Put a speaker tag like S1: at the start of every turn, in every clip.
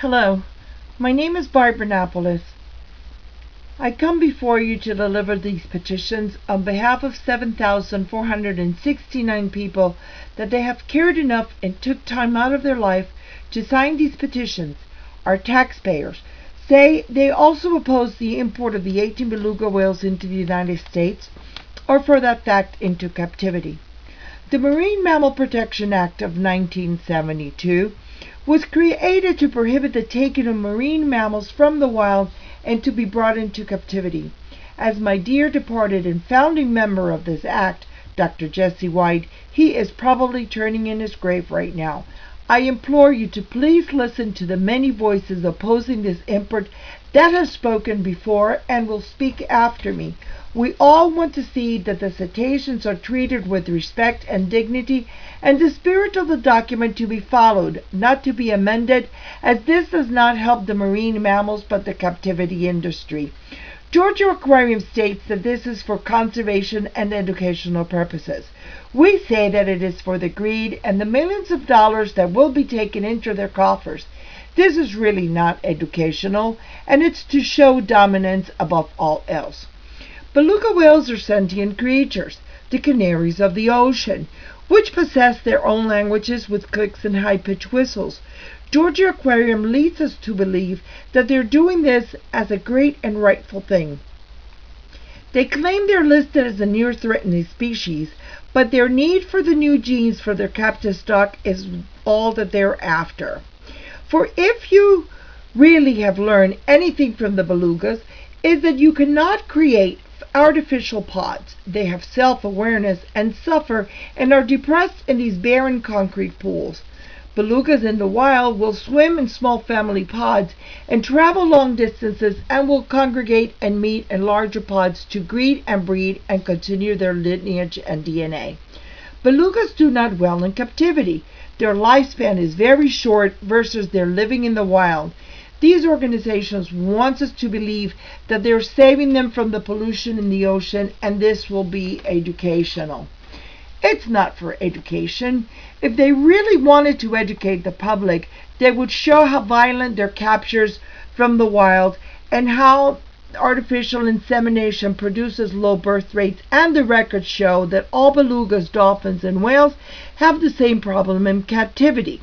S1: Hello, my name is Barbara Napolis. I come before you to deliver these petitions on behalf of 7,469 people that they have cared enough and took time out of their life to sign these petitions. Our taxpayers say they also oppose the import of the 18 beluga whales into the United States, or for that fact, into captivity. The Marine Mammal Protection Act of 1972 was created to prohibit the taking of marine mammals from the wild and to be brought into captivity. As my dear departed and founding member of this act, Dr. Jesse White, he is probably turning in his grave right now. I implore you to please listen to the many voices opposing this import that have spoken before and will speak after me. We all want to see that the cetaceans are treated with respect and dignity, and the spirit of the document to be followed, not to be amended, as this does not help the marine mammals but the captivity industry. Georgia Aquarium states that this is for conservation and educational purposes. We say that it is for the greed and the millions of dollars that will be taken into their coffers. This is really not educational, and it's to show dominance above all else. Beluga whales are sentient creatures, the canaries of the ocean, which possess their own languages with clicks and high-pitched whistles. Georgia Aquarium leads us to believe that they're doing this as a great and rightful thing. They claim they're listed as a near-threatened species, but their need for the new genes for their captive stock is all that they're after. For if you really have learned anything from the belugas, is that you cannot create artificial pods. They have self-awareness and suffer and are depressed in these barren concrete pools. Belugas in the wild will swim in small family pods and travel long distances and will congregate and meet in larger pods to breed and continue their lineage and DNA. Belugas do not well in captivity. Their lifespan is very short versus their living in the wild. These organizations want us to believe that they're saving them from the pollution in the ocean, and this will be educational. It's not for education. If they really wanted to educate the public, they would show how violent their captures from the wild and how artificial insemination produces low birth rates, and the records show that all belugas, dolphins, and whales have the same problem in captivity.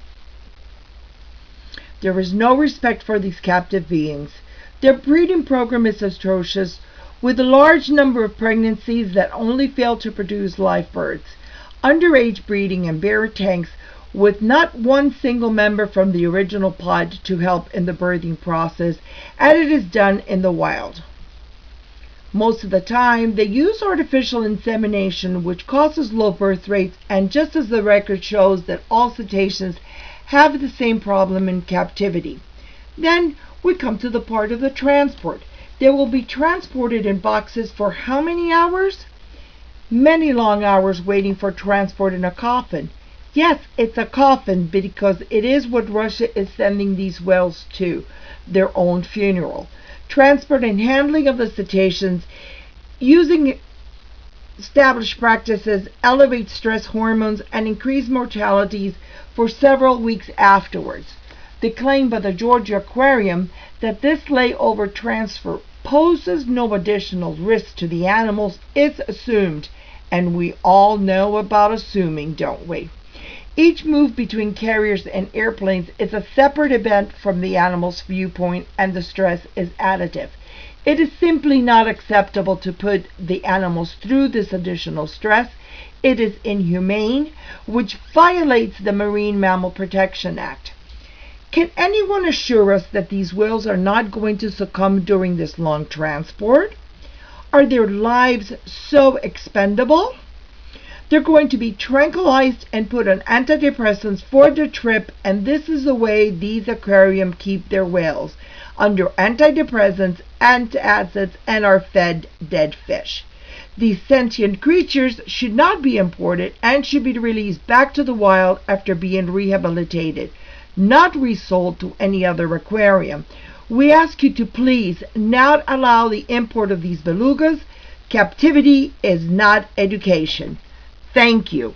S1: There is no respect for these captive beings. Their breeding program is atrocious, with a large number of pregnancies that only fail to produce live births, underage breeding in bare tanks with not one single member from the original pod to help in the birthing process, as it is done in the wild. Most of the time, they use artificial insemination, which causes low birth rates, and just as the record shows that all cetaceans have the same problem in captivity. Then we come to the part of the transport. They will be transported in boxes for how many hours? Many long hours waiting for transport in a coffin. Yes, it's a coffin because it is what Russia is sending these whales to, their own funeral. Transport and handling of the cetaceans using established practices elevate stress hormones and increase mortalities for several weeks afterwards. The claim by the Georgia Aquarium that this layover transfer poses no additional risk to the animals is assumed, and we all know about assuming, don't we? Each move between carriers and airplanes is a separate event from the animal's viewpoint, and the stress is additive. It is simply not acceptable to put the animals through this additional stress. It is inhumane, which violates the Marine Mammal Protection Act. Can anyone assure us that these whales are not going to succumb during this long transport? Are their lives so expendable? They're going to be tranquilized and put on antidepressants for the trip, and this is the way these aquariums keep their whales, under antidepressants, antacids, and are fed dead fish. These sentient creatures should not be imported and should be released back to the wild after being rehabilitated, not resold to any other aquarium. We ask you to please not allow the import of these belugas. Captivity is not education. Thank you.